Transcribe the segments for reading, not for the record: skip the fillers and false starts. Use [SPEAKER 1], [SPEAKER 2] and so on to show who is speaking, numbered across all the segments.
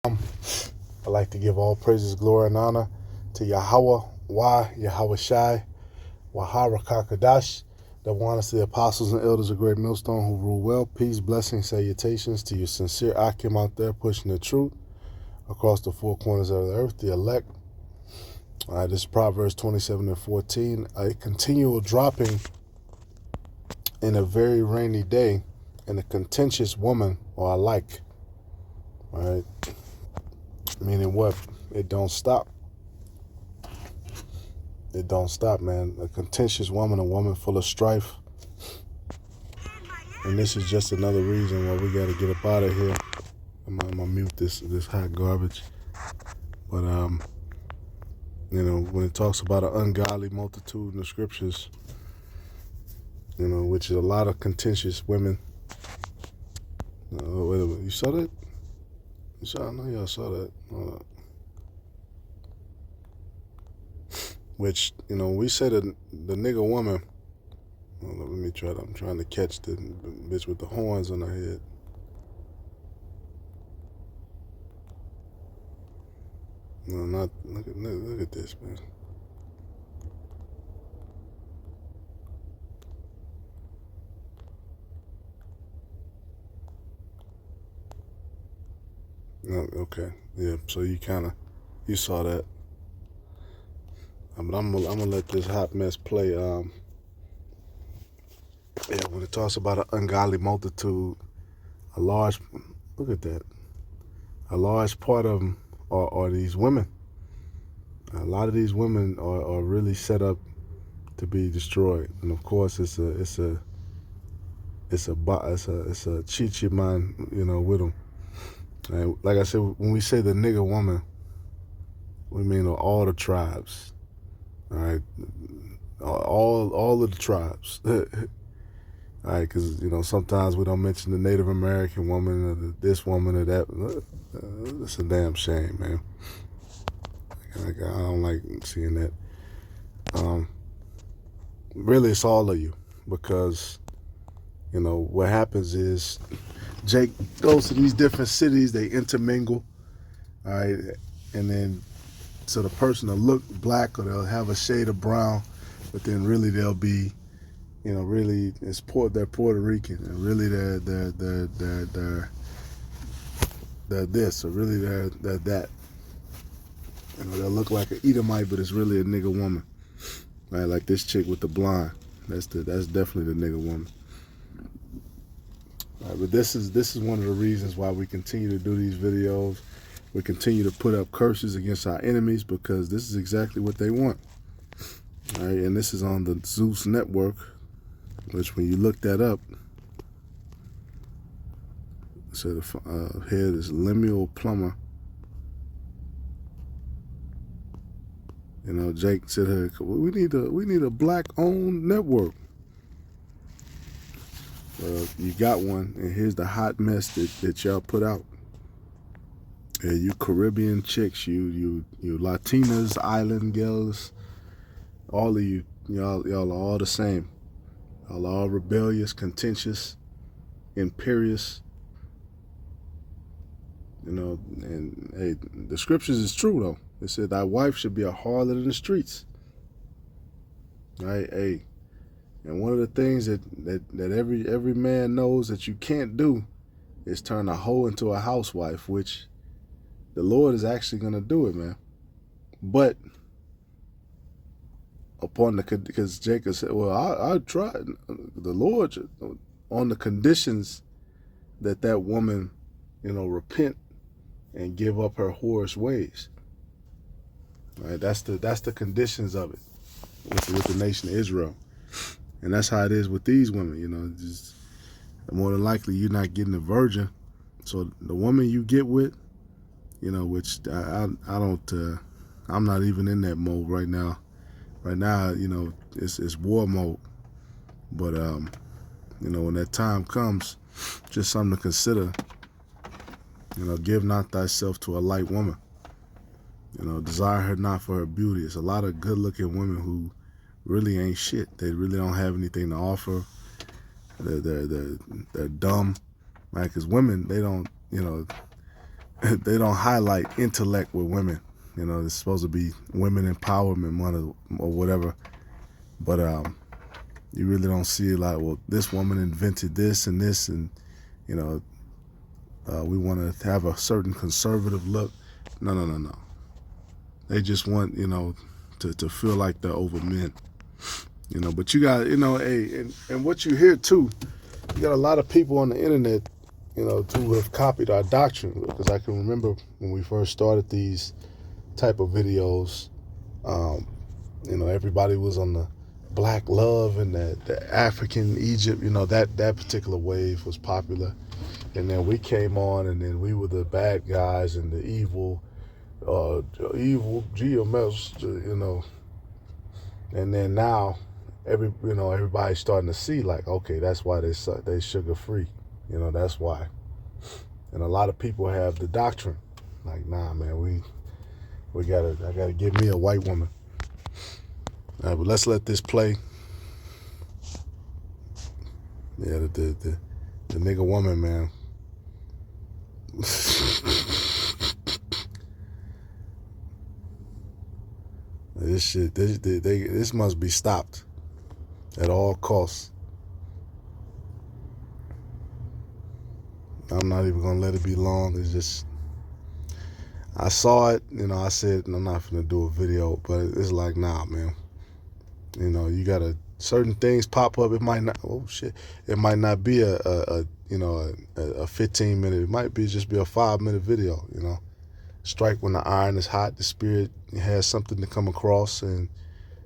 [SPEAKER 1] I'd like to give all praises, glory, and honor to Yahweh, Yahweh Shai, Wahara Kakadash, the oneness of the apostles and elders of Great Millstone who rule well. Peace, blessings, salutations to your sincere Akim out there pushing the truth across the four corners of the earth, the elect. This is Proverbs 27:14. A continual dropping in a very rainy day and a contentious woman or alike. All right. Meaning what? It don't stop. It don't stop, man. A contentious woman, a woman full of strife. And this is just another reason why we got to get up out of here. I'm gonna mute this hot garbage. But when it talks about an ungodly multitude in the scriptures, which is a lot of contentious women. Wait a minute, you saw that? I know y'all saw that. Which, we said the nigga woman. Let me try I'm trying to catch the bitch with the horns on her head. No, not look at this, man. No, okay, yeah. So you saw that. But I'm gonna let this hot mess play. When it talks about an ungodly multitude, look at that. A large part of them are these women. A lot of these women are really set up to be destroyed, and of course it's a chichi man, with them. And like I said, when we say the nigga woman, we mean all the tribes. All right, all of the tribes. All right, because sometimes we don't mention the Native American woman or this woman or that. It's a damn shame, man. I don't like seeing that. Really, it's all of you, because what happens is Jake goes to these different cities, they intermingle, all right, and then so the person will look black or they'll have a shade of brown, but then really they'll be, really they're Puerto Rican, and really they're this, or really they're that. They'll look like an Edomite, but it's really a nigga woman, right? Like this chick with the blonde. That's definitely the nigga woman. All right, but this is one of the reasons why we continue to do these videos. We continue to put up curses against our enemies, because this is exactly what they want. All right, and this is on the Zeus Network, which when you look that up, so the head is Lemuel Plummer. Jake said, "Hey, we need a black-owned network." You got one, and here's the hot mess that y'all put out. Yeah, you Caribbean chicks, you Latinas, island girls, all of y'all are all the same. Y'all are all rebellious, contentious, imperious. And hey, the scriptures is true though. It said thy wife should be a harlot in the streets. Right? Hey. And one of the things that every man knows that you can't do is turn a hoe into a housewife, which the Lord is actually going to do it, man. But because Jacob said, well, I tried. The Lord, on the conditions that woman, repent and give up her whorish ways. Right? That's the conditions of it with the nation of Israel. And that's how it is with these women, just more than likely you're not getting a virgin. So the woman you get with, which I don't, I'm not even in that mode right now. Right now, it's war mode. But, when that time comes, just something to consider, give not thyself to a light woman. Desire her not for her beauty. It's a lot of good looking women who really ain't shit. They really don't have anything to offer. They're dumb, right? Because women, they don't, they don't highlight intellect with women. You know, it's supposed to be women empowerment month or whatever. But you really don't see it like, well, this woman invented this, and you know, we want to have a certain conservative look. No. They just want, you know, to feel like they're over men. You know, but you got, you know, and what you hear too, you got a lot of people on the internet, you know, who have copied our doctrine. Because I can remember when we first started these type of videos, you know, everybody was on the black love and the African Egypt, you know, that particular wave was popular. And then we came on, and then we were the bad guys and the evil GMS, you know. And then now, everybody's starting to see, like, okay, that's why they sugar free, you know, that's why. And a lot of people have the doctrine, like, nah, man, I gotta get me a white woman. But let's let this play. Yeah, the nigga woman, man. This shit, this must be stopped at all costs. I'm not even gonna let it be long. It's just, I saw it, you know, I said, I'm not gonna do a video, but it's like, nah, man. You know, you gotta, certain things pop up. It might not, oh shit, it might not be a 15-minute, it might be just be a 5-minute video, you know. Strike when the iron is hot, the spirit has something to come across, and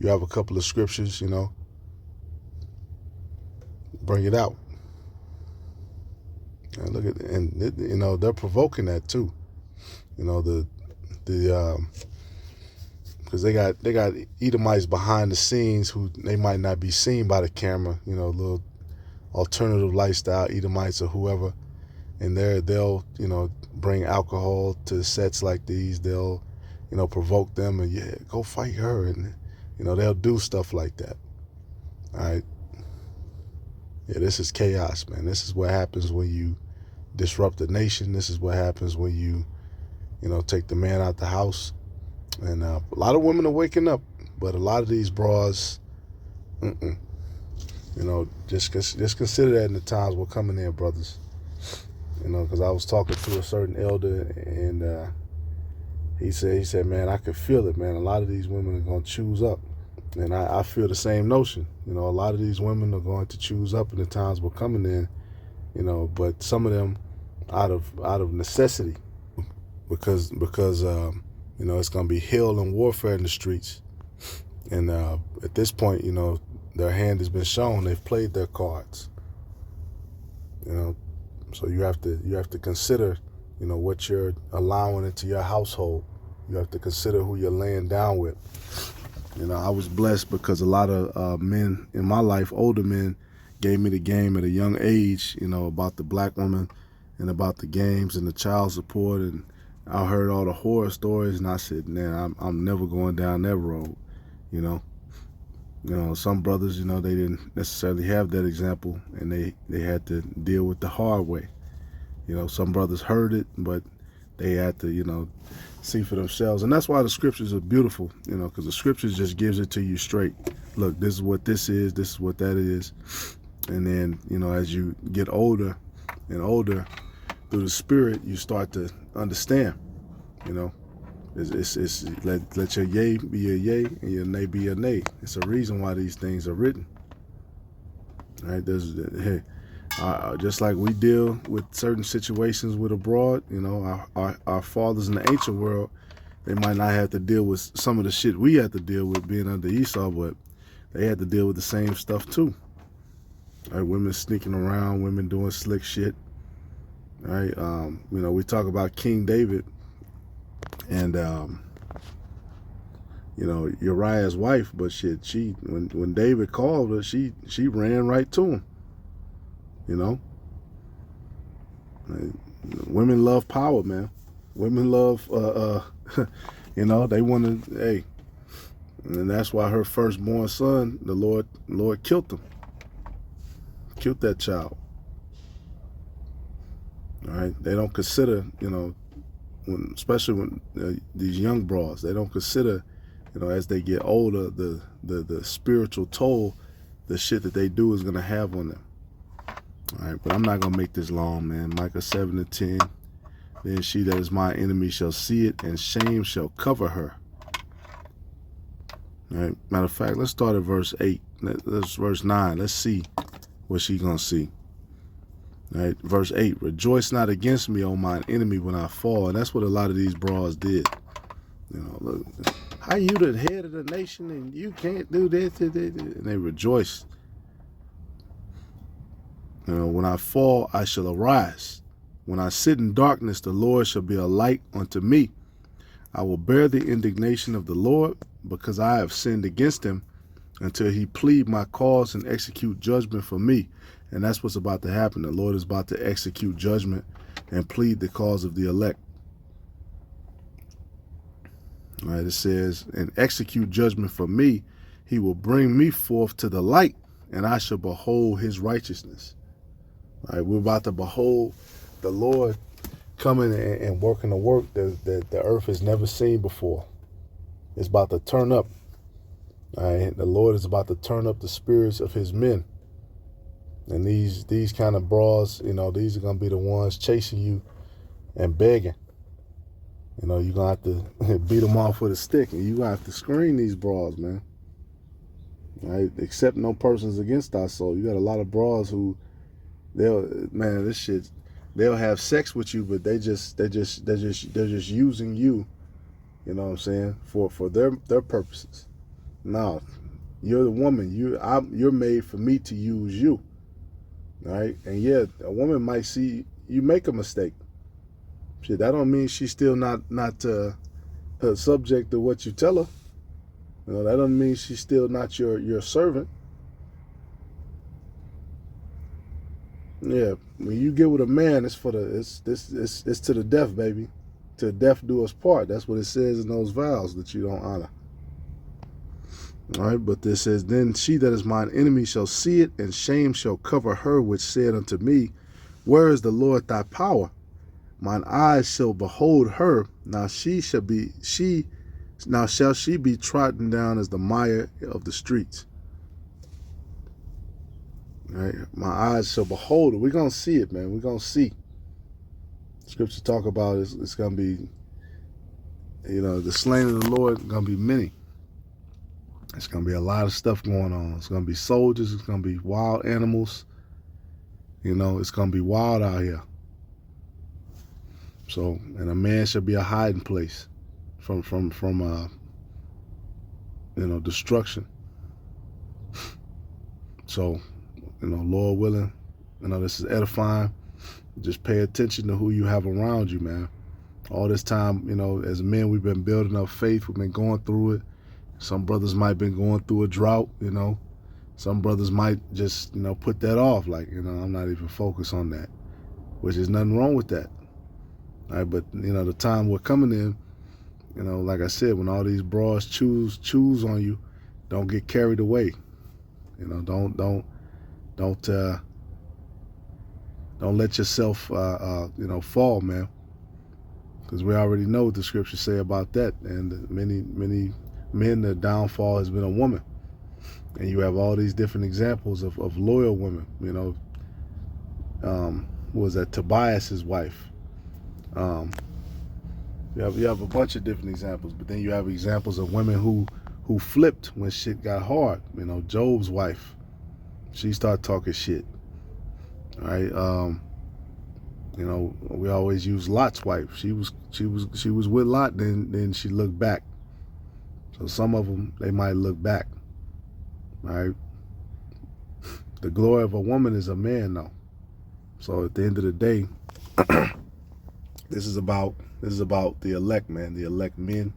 [SPEAKER 1] you have a couple of scriptures, you know, bring it out. And look at, and it, you know, they're provoking that too. You know, because they got Edomites behind the scenes who they might not be seen by the camera. You know, little alternative lifestyle Edomites or whoever, and they'll you know, bring alcohol to sets like these. They'll, you know, provoke them and, yeah, go fight her, and you know, they'll do stuff like that. All right. Yeah, this is chaos, man. This is what happens when you disrupt the nation. This is what happens when you know, take the man out the house. And a lot of women are waking up, but a lot of these bras, you know, just consider that in the times we're coming in, brothers. You know, because I was talking to a certain elder, and he said, man, I could feel it, man. A lot of these women are going to choose up. And I feel the same notion. You know, a lot of these women are going to choose up in the times we're coming in, you know, but some of them out of necessity, because you know, it's going to be hell and warfare in the streets. And at this point, you know, their hand has been shown. They've played their cards. You know, so you have to consider, you know, what you're allowing into your household. You have to consider who you're laying down with. You know, I was blessed because a lot of men in my life, older men, gave me the game at a young age, you know, about the black woman and about the games and the child support. And I heard all the horror stories, and I said, man, I'm never going down that road, you know. You know, some brothers, you know, they didn't necessarily have that example, and they had to deal with the hard way. You know, some brothers heard it, but they had to, you know, see for themselves. And that's why the scriptures are beautiful, you know, because the scriptures just gives it to you straight. Look, this is what this is what that is. And then, you know, as you get older and older, through the spirit, you start to understand, you know. It's let your yea be a yea and your nay be a nay. It's a reason why these things are written. All right, just like we deal with certain situations with abroad, you know, our fathers in the ancient world, they might not have to deal with some of the shit we had to deal with being under Esau, but they had to deal with the same stuff too. All right, women sneaking around, women doing slick shit. All right, you know, we talk about King David and you know, Uriah's wife, but shit, when David called her, she ran right to him. You know, women love power, man. Women love, you know, they want to, hey, and that's why her firstborn son, the Lord killed him, killed that child. All right, they don't consider, you know, especially when these young bras, they don't consider, as they get older, the spiritual toll the shit that they do is going to have on them. All right, but I'm not going to make this long, man. Micah 7:10. Then she that is my enemy shall see it, and shame shall cover her. All right. Matter of fact, let's start at verse 8. Let's verse 9. Let's see what she's going to see. All right. Verse 8. Rejoice not against me, O mine enemy, when I fall. And that's what a lot of these bras did. Look, how you the head of the nation and you can't do this? And they rejoiced. When I fall, I shall arise. When I sit in darkness, the Lord shall be a light unto me. I will bear the indignation of the Lord, because I have sinned against him, until he plead my cause and execute judgment for me. And that's what's about to happen. The Lord is about to execute judgment and plead the cause of the elect. All right, it says, and execute judgment for me. He will bring me forth to the light, and I shall behold his righteousness. All right, we're about to behold the Lord coming and working the work that the earth has never seen before. It's about to turn up. All right, the Lord is about to turn up the spirits of his men. And these kind of bras, these are going to be the ones chasing you and begging. You're going to have to beat them off with a stick, and you're going to have to screen these bras, man. All right, accept no persons against thy soul. You got a lot of bras who, they'll have sex with you, but they're just using you, you know what I'm saying, for their purposes. No, you're the woman. You're made for me to use you. All right, and yeah, a woman might see you make a mistake. Shit, that don't mean she's still not subject to what you tell her. That don't mean she's still not your servant. Yeah, when you get with a man, it's to the death, baby. To death do us part. That's what it says in those vows that you don't honor. All right, but this says, then she that is mine enemy shall see it, and shame shall cover her which said unto me, where is the Lord thy power? Mine eyes shall behold her. Now shall she be trodden down as the mire of the streets. All right, my eyes shall behold her. We're gonna see it, man. We're gonna see. Scripture talk about it's gonna be, the slain of the Lord is gonna be many. It's gonna be a lot of stuff going on. It's gonna be soldiers. It's gonna be wild animals. It's gonna be wild out here. So, and a man shall be a hiding place from destruction. So, Lord willing, this is edifying. Just pay attention to who you have around you, man. All this time, as men, we've been building up faith. We've been going through it. Some brothers might have been going through a drought, Some brothers might just, put that off. Like, I'm not even focused on that, which is nothing wrong with that. All right, but, the time we're coming in, like I said, when all these bras choose on you, don't get carried away. Don't let yourself, fall, man. Because we already know what the scriptures say about that. And many men, their downfall has been a woman. And you have all these different examples of loyal women. Was that Tobias's wife? You have a bunch of different examples, but then you have examples of women who flipped when shit got hard. Job's wife, she started talking shit. All right, we always use Lot's wife. She was with Lot, then she looked back. So some of them, they might look back. All right. The glory of a woman is a man, though. So at the end of the day, this is about the elect, man, the elect men,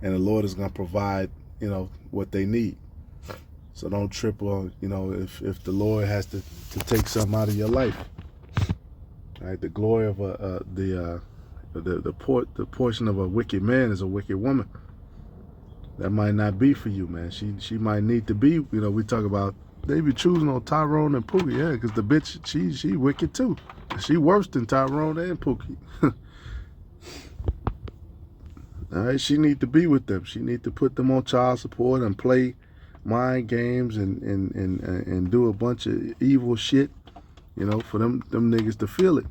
[SPEAKER 1] and the Lord is gonna provide, what they need. So don't trip on, if the Lord has to take something out of your life. All right, the glory of the portion of a wicked man is a wicked woman. That might not be for you, man. She might need to be. We talk about they be choosing on Tyrone and Pookie, yeah, because the bitch she wicked too. She worse than Tyrone and Pookie. All right, she need to be with them. She need to put them on child support and play mind games and do a bunch of evil shit, for them niggas to feel it.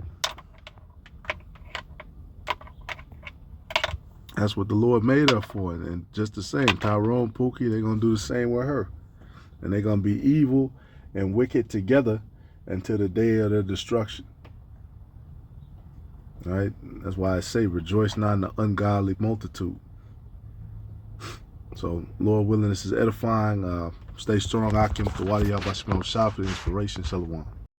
[SPEAKER 1] That's what the Lord made her for. And just the same, Tyrone, Pookie, they're going to do the same with her. And they're going to be evil and wicked together until the day of their destruction. All right? That's why I say, rejoice not in the ungodly multitude. So, Lord willing, this is edifying. Stay strong, Akim, Kawadi Yabashimo, Shop, Inspiration, Shalom.